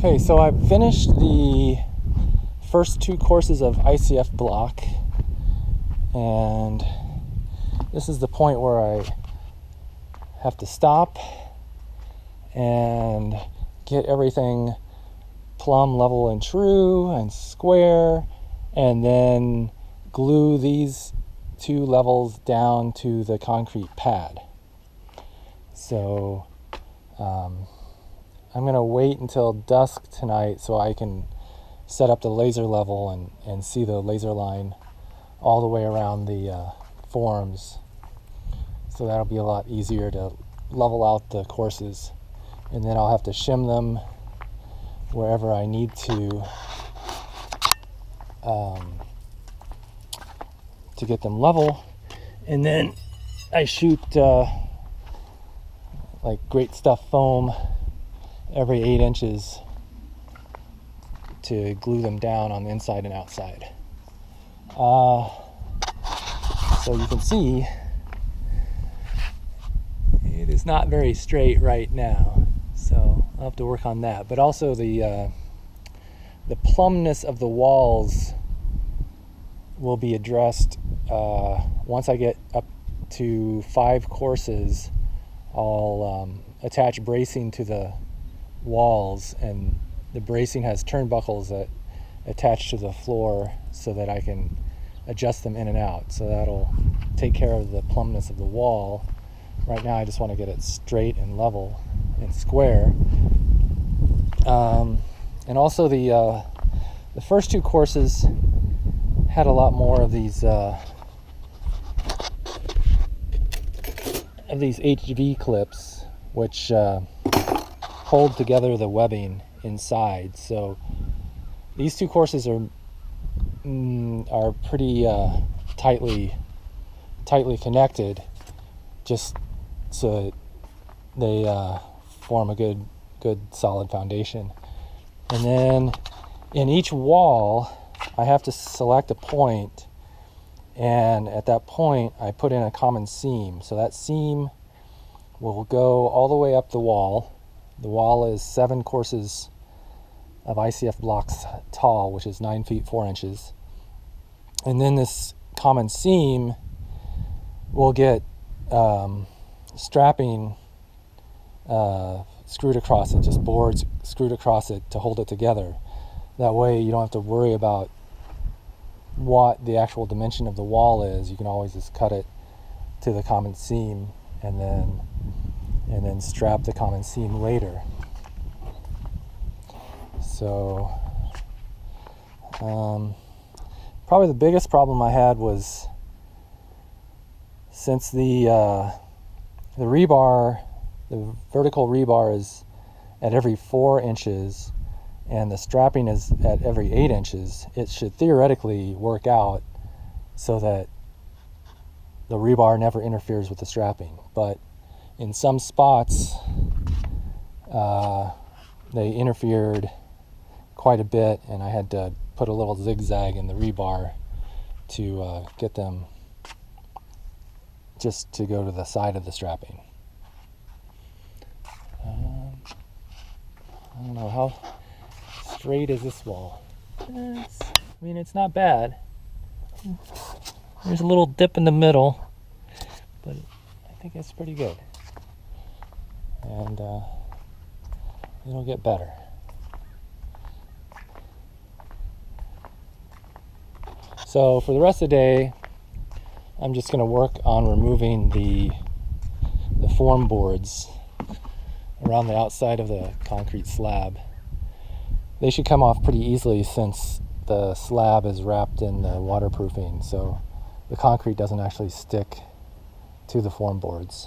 Okay, so I've finished the first two courses of ICF block, and this is the point where I have to stop and get everything plumb, level, and true, and square, and then glue these two levels down to the concrete pad. So I'm going to wait until dusk tonight so I can set up the laser level and see the laser line all the way around the forms. So that'll be a lot easier to level out the courses. And then I'll have to shim them wherever I need to get them level. And then I shoot like great stuff foam every 8 inches to glue them down on the inside and outside. So you can see it is not very straight right now, so I'll have to work on that. But also the plumbness of the walls will be addressed once I get up to 5 courses. I'll attach bracing to the walls, and the bracing has turnbuckles that attach to the floor so that I can adjust them in and out. So that'll take care of the plumbness of the wall. Right now I just want to get it straight and level and square. And also the first 2 courses had a lot more of these HV clips, which hold together the webbing inside. So these 2 courses are pretty tightly connected, just so they form a good solid foundation. And then in each wall I have to select a point, and at that point I put in a common seam. So that seam will go all the way up the wall. The wall is 7 courses of ICF blocks tall, which is 9 feet 4 inches. And then this common seam will get strapping screwed across it, just boards screwed across it to hold it together. That way you don't have to worry about what the actual dimension of the wall is. You can always just cut it to the common seam and then strap the common seam later. So probably the biggest problem I had was, since the rebar, the vertical rebar is at every 4 inches and the strapping is at every 8 inches, it should theoretically work out so that the rebar never interferes with the strapping. But in some spots they interfered quite a bit, and I had to put a little zigzag in the rebar to get them just to go to the side of the strapping. I don't know, how straight is this wall? It's not bad. There's a little dip in the middle, but I think it's pretty good. And it'll get better. So for the rest of the day, I'm just going to work on removing the form boards around the outside of the concrete slab. They should come off pretty easily since the slab is wrapped in the waterproofing, so the concrete doesn't actually stick to the form boards.